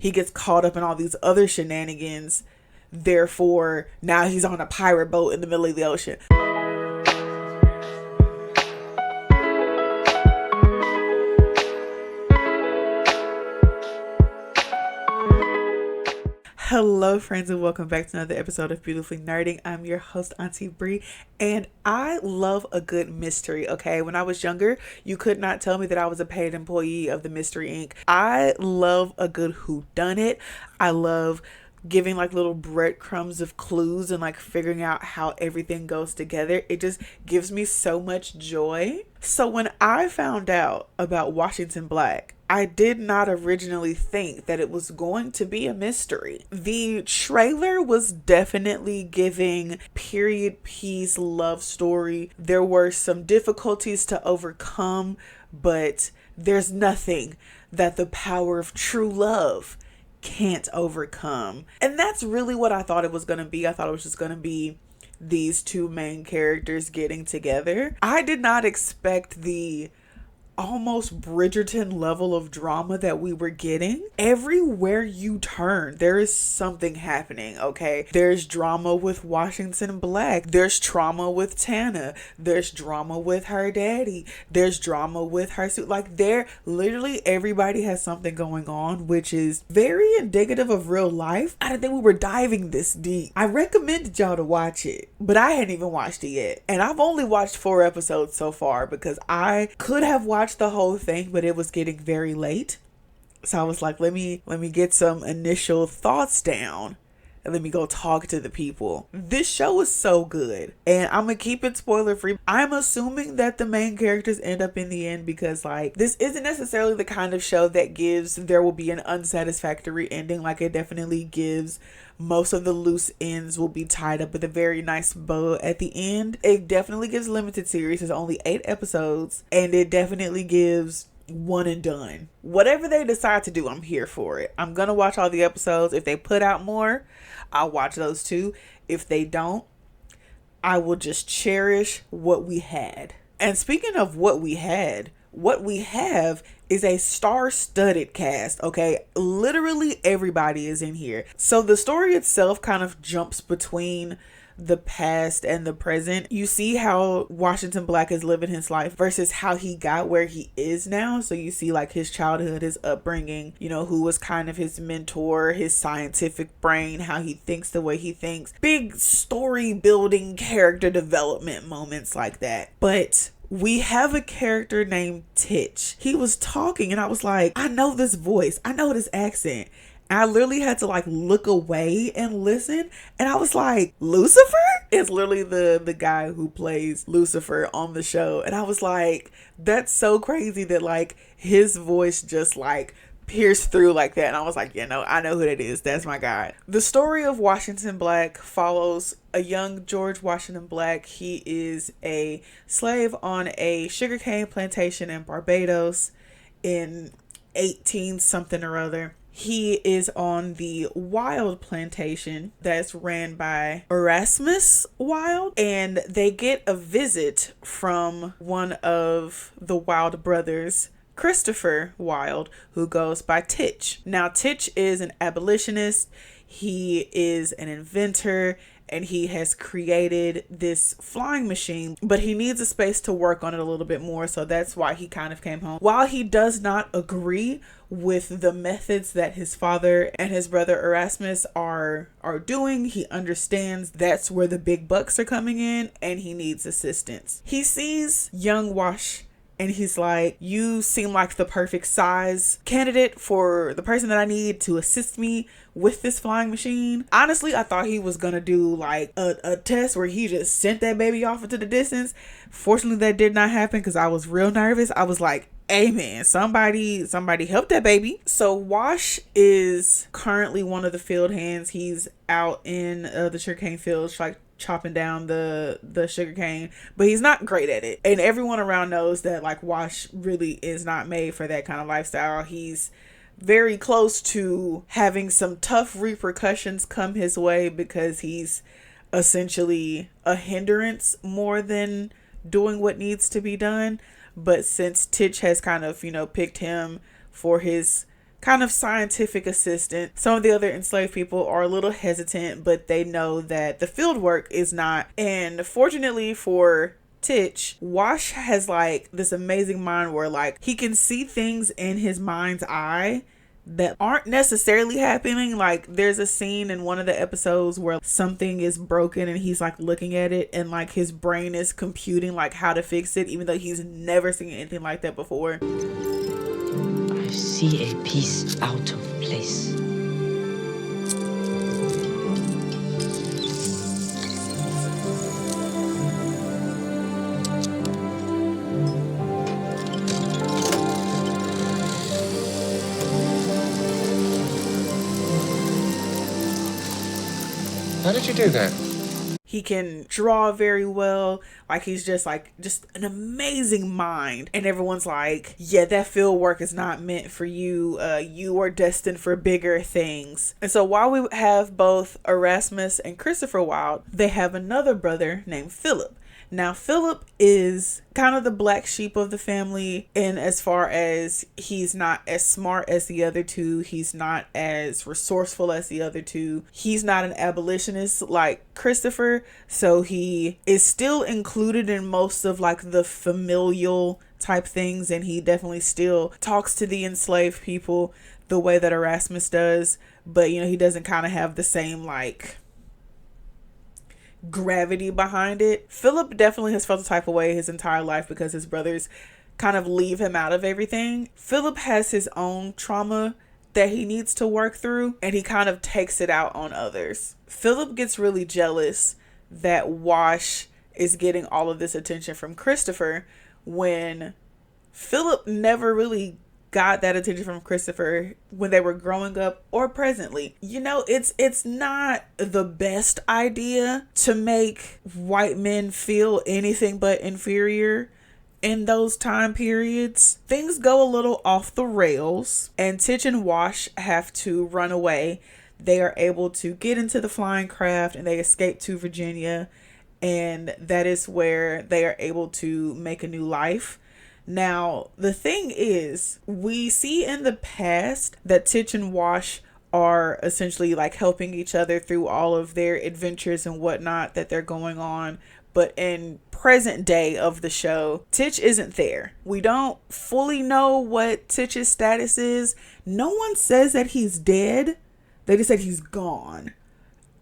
he gets caught up in all these other shenanigans. Therefore, now he's on a pirate boat in the middle of the ocean. Hello friends, and welcome back to another episode of Beautifully Nerding. I'm your host, Auntie Bri, and I love a good mystery, okay? When I was younger, you could not tell me that I was a paid employee of the Mystery Inc. I love a good whodunit. I love giving like little breadcrumbs of clues and like figuring out how everything goes together. It just gives me so much joy. So when I found out about Washington Black, I did not originally think that it was going to be a mystery. The trailer was definitely giving period piece love story. There were some difficulties to overcome, but there's nothing that the power of true love can't overcome. And that's really what I thought it was going to be. I thought it was just going to be these two main characters getting together. I did not expect the almost Bridgerton level of drama that we were getting. Everywhere you turn, there is something happening, okay? There's drama with Washington Black. There's trauma with Tana. There's drama with her daddy. There's drama with her suit. Like, there, literally everybody has something going on, which is very indicative of real life. I didn't think we were diving this deep. I recommended y'all to watch it, but I hadn't even watched it yet. And I've only watched 4 episodes so far because I could have watched the whole thing, but it was getting very late. So I was like, let me get some initial thoughts down and let me go talk to the people. This show is so good, and I'm gonna keep it spoiler free. I'm assuming that the main characters end up in the end because like this isn't necessarily the kind of show that gives there will be an unsatisfactory ending. Like, it definitely gives most of the loose ends will be tied up with a very nice bow at the end. It definitely gives limited series. There's only 8 episodes, and it definitely gives one and done. Whatever they decide to do, I'm here for it. I'm gonna watch all the episodes. If they put out more, I'll watch those too. If they don't, I will just cherish what we had. And speaking of what we had, what we have is a star-studded cast, okay? Literally everybody is in here. So the story itself kind of jumps between the past and the present. You see how Washington Black is living his life versus how he got where he is now. So you see like his childhood, his upbringing, you know, who was kind of his mentor, his scientific brain, how he thinks the way he thinks. Big story building, character development moments like that. But we have a character named Titch. He was talking and I was like, I know this voice. I know this accent. And I literally had to like look away and listen. And I was like, Lucifer? It's literally the guy who plays Lucifer on the show. And I was like, that's so crazy that like his voice just like pierced through like that. And I was like, you know, I know who that is. That's my guy. The story of Washington Black follows a young George Washington Black. He is a slave on a sugarcane plantation in Barbados in 18 something or other. He is on the Wild plantation that's ran by Erasmus Wild, and they get a visit from one of the Wild brothers, Christopher Wild, who goes by Titch. Now, Titch is an abolitionist. He is an inventor, and he has created this flying machine, but he needs a space to work on it a little bit more. So that's why he kind of came home. While he does not agree with the methods that his father and his brother Erasmus are doing, he understands that's where the big bucks are coming in, and he needs assistance. He sees young Wash and he's like, you seem like the perfect size candidate for the person that I need to assist me with this flying machine. Honestly, I thought he was gonna do like a test where he just sent that baby off into the distance. Fortunately, that did not happen because I was real nervous. I was like, hey man, somebody help that baby. So Wash is currently one of the field hands. He's out in the sugarcane fields, like chopping down the sugarcane, but he's not great at it. And everyone around knows that like Wash really is not made for that kind of lifestyle. He's very close to having some tough repercussions come his way because he's essentially a hindrance more than doing what needs to be done. But since Titch has kind of, picked him for his kind of scientific assistant. Some of the other enslaved people are a little hesitant, but they know that the field work is not. And fortunately for Titch, Wash has like this amazing mind where like he can see things in his mind's eye that aren't necessarily happening. Like there's a scene in one of the episodes where something is broken and he's like looking at it and like his brain is computing like how to fix it, even though he's never seen anything like that before. I see a piece out of place. How did you do that? He can draw very well. Like he's just an amazing mind. And everyone's like, yeah, that field work is not meant for you. You are destined for bigger things. And so while we have both Erasmus and Christopher Wilde, they have another brother named Philip. Now, Philip is kind of the black sheep of the family, in as far as he's not as smart as the other two. He's not as resourceful as the other two. He's not an abolitionist like Christopher, so he is still included in most of like the familial type things, and he definitely still talks to the enslaved people the way that Erasmus does, but you know, he doesn't kind of have the same like gravity behind it. Philip definitely has felt the type of way his entire life because his brothers kind of leave him out of everything. Philip has his own trauma that he needs to work through, and he kind of takes it out on others. Philip gets really jealous that Wash is getting all of this attention from Christopher when Philip never really got that attention from Christopher when they were growing up or presently. You know, it's not the best idea to make white men feel anything but inferior in those time periods. Things go a little off the rails, and Titch and Wash have to run away. They are able to get into the flying craft and they escape to Virginia, and that is where they are able to make a new life. Now, the thing is, we see in the past that Titch and Wash are essentially like helping each other through all of their adventures and whatnot that they're going on. But in present day of the show, Titch isn't there. We don't fully know what Titch's status is. No one says that he's dead. They just said he's gone.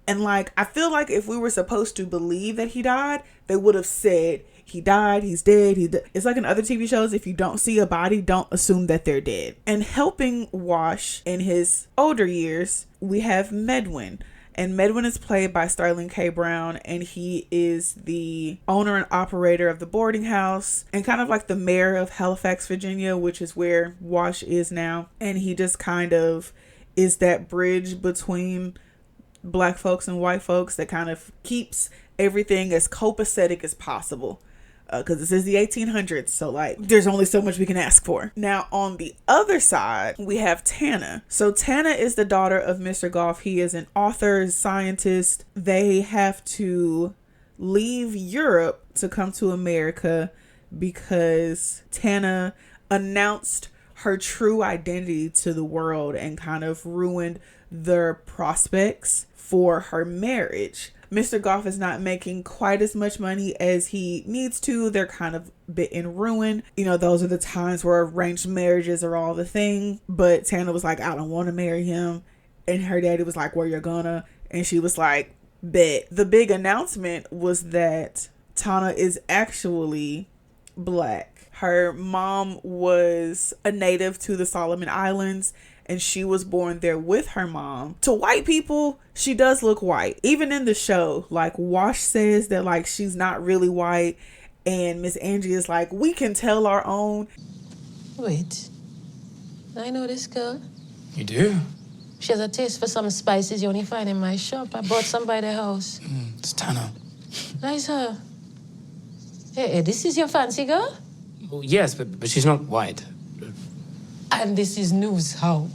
And like, I feel like if we were supposed to believe that he died, they would have said he died, he's dead. It's like in other TV shows, if you don't see a body, don't assume that they're dead. And helping Wash in his older years, we have Medwin. And Medwin is played by Sterling K. Brown, and he is the owner and operator of the boarding house and kind of like the mayor of Halifax, Virginia, which is where Wash is now. And he just kind of is that bridge between black folks and white folks that kind of keeps everything as copacetic as possible. Because this is the 1800s, so like there's only so much we can ask for. Now on the other side, we have Tana. So Tana is the daughter of Mr. Goff. He is an author, scientist. They have to leave Europe to come to America because Tana announced her true identity to the world and kind of ruined their prospects for her marriage. Mr. Goff is not making quite as much money as he needs to. They're kind of a bit in ruin. You know, those are the times where arranged marriages are all the thing. But Tana was like, I don't want to marry him. And her daddy was like, well, you're gonna. And she was like, bet. The big announcement was that Tana is actually black. Her mom was a native to the Solomon Islands, and she was born there with her mom. To white people, she does look white. Even in the show, like Wash says that like she's not really white, and Miss Angie is like, we can tell our own. Wait, I know this girl. You do? She has a taste for some spices you only find in my shop. I bought some by the house. It's Tana. Nice her. Hey, this is your fancy girl? Well, yes, but she's not white. And this is news, how?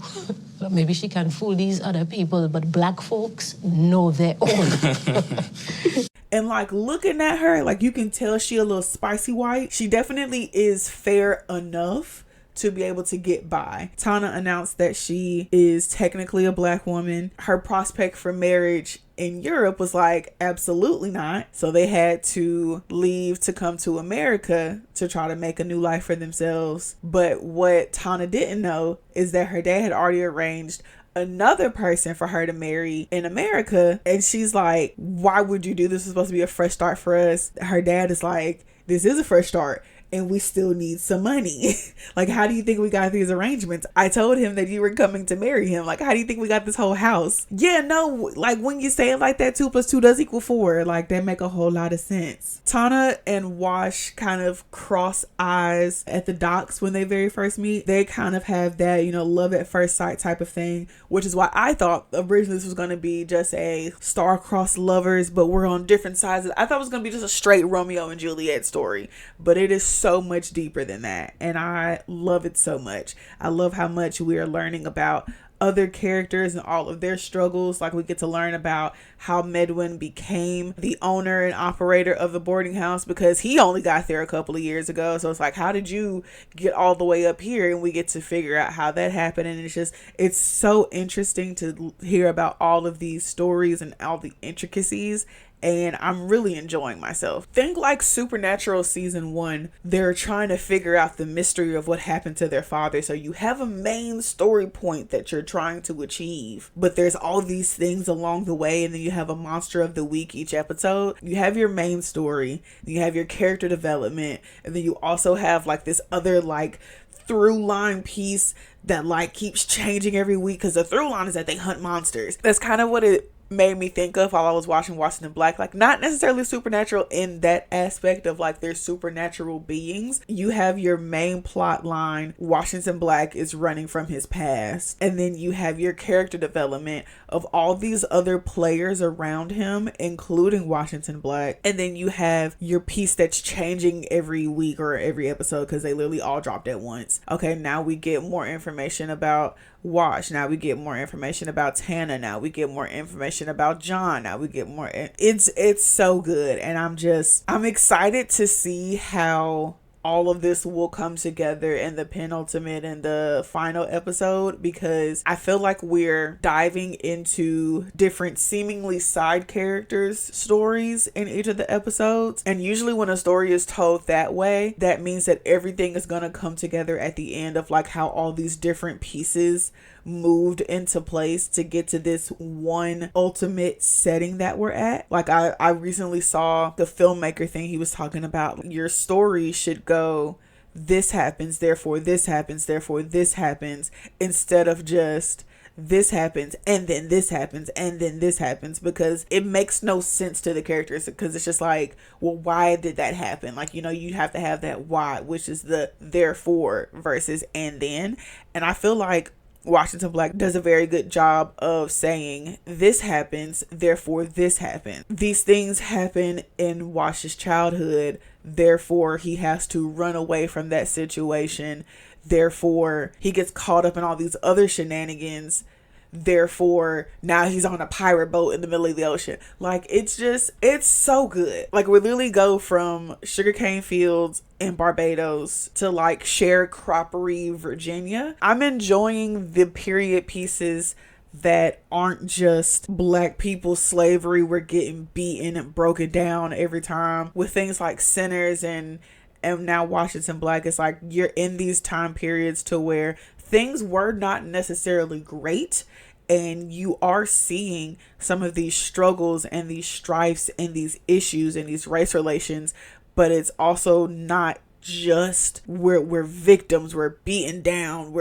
Maybe she can fool these other people, but black folks know their own. And like looking at her, like you can tell she a little spicy white. She definitely is fair enough to be able to get by. Tana announced that she is technically a black woman. Her prospect for marriage in Europe was like, absolutely not. So they had to leave to come to America to try to make a new life for themselves. But what Tana didn't know is that her dad had already arranged another person for her to marry in America. And she's like, why would you do this? It's supposed to be a fresh start for us. Her dad is like, this is a fresh start, and we still need some money. Like, how do you think we got these arrangements? I told him that you were coming to marry him. Like, how do you think we got this whole house? Yeah, no, like when you say it like that, 2 + 2 does equal 4. Like, that make a whole lot of sense. Tana and Wash kind of cross eyes at the docks when they very first meet. They kind of have that, you know, love at first sight type of thing, which is why I thought originally this was going to be just a star-crossed lovers, but we're on different sides. I thought it was going to be just a straight Romeo and Juliet story, but it is so much deeper than that, and I love it so much. I love how much we are learning about other characters and all of their struggles. Like, we get to learn about how Medwin became the owner and operator of the boarding house, because he only got there a couple of years ago. So it's like, how did you get all the way up here? And we get to figure out how that happened. And it's so interesting to hear about all of these stories and all the intricacies. And I'm really enjoying myself. Think like Supernatural season 1. They're trying to figure out the mystery of what happened to their father. So you have a main story point that you're trying to achieve, but there's all these things along the way, and then you have a monster of the week each episode. You have your main story, you have your character development, and then you also have like this other like through line piece that like keeps changing every week, because the through line is that they hunt monsters. That's kind of what it made me think of while I was watching Washington Black. Like, not necessarily supernatural in that aspect of like they're supernatural beings. You have your main plot line, Washington Black is running from his past, and then you have your character development of all these other players around him, including Washington Black, and then you have your piece that's changing every week or every episode, because they literally all dropped at once. Okay, now we get more information about Wash. Now we get more information about Tana. Now we get more information about John. Now we get more. It's so good, and I'm excited to see how all of this will come together in the penultimate and the final episode, because I feel like we're diving into different seemingly side characters' stories in each of the episodes. And usually when a story is told that way, that means that everything is going to come together at the end of like how all these different pieces moved into place to get to this one ultimate setting that we're at. Like, I recently saw the filmmaker thing. He was talking about your story should go, this happens, therefore this happens, therefore this happens, instead of just this happens and then this happens and then this happens, because it makes no sense to the characters, because it's just like, well, why did that happen? Like, you know, you have to have that why, which is the therefore versus and then. And I feel like Washington Black does a very good job of saying this happens, therefore this happened. These things happen in Wash's childhood, therefore he has to run away from that situation, therefore he gets caught up in all these other shenanigans, therefore now he's on a pirate boat in the middle of the ocean. Like, it's so good. Like, we literally go from sugarcane fields in Barbados to like sharecroppery Virginia. I'm enjoying the period pieces that aren't just black people slavery. We're getting beaten and broken down every time with things like Sinners and now Washington Black. It's like you're in these time periods to where things were not necessarily great, and you are seeing some of these struggles and these strifes and these issues and these race relations, but it's also not just we're victims, we're beaten down,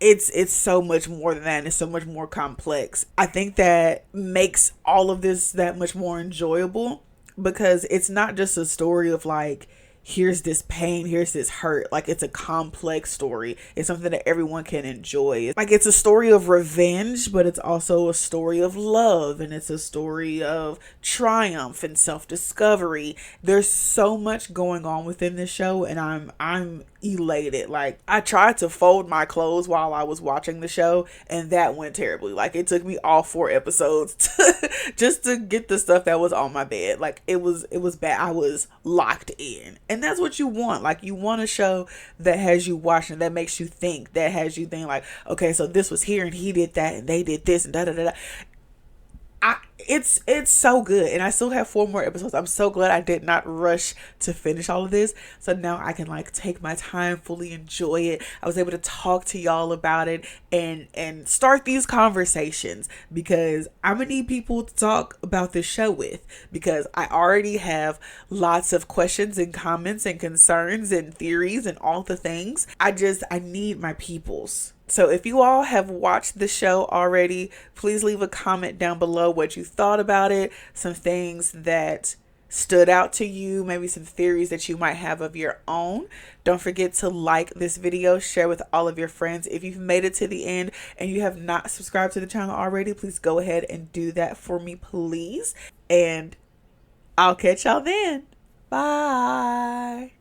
it's so much more than that, and it's so much more complex. I think that makes all of this that much more enjoyable, because it's not just a story of like, here's this pain, here's this hurt. Like, it's a complex story. It's something that everyone can enjoy. Like, it's a story of revenge, but it's also a story of love, and it's a story of triumph and self-discovery. There's so much going on within this show, and I'm elated. Like, I tried to fold my clothes while I was watching the show, and that went terribly. Like, it took me all 4 episodes just to get the stuff that was on my bed. Like, it was bad. I was locked in. And And that's what you want. Like, you want a show that has you watching, that makes you think, that has you think like, okay, so this was here and he did that and they did this and da da da da. It's so good, and I still have 4 more episodes. I'm so glad I did not rush to finish all of this, so now I can like take my time, fully enjoy it. I was able to talk to y'all about it and start these conversations, because I'm gonna need people to talk about this show with, because I already have lots of questions and comments and concerns and theories and all the things. I need my peoples. So if you all have watched the show already, please leave a comment down below what you thought about it, some things that stood out to you, maybe some theories that you might have of your own. Don't forget to like this video, share with all of your friends. If you've made it to the end and you have not subscribed to the channel already, please go ahead and do that for me, please. And I'll catch y'all then. Bye.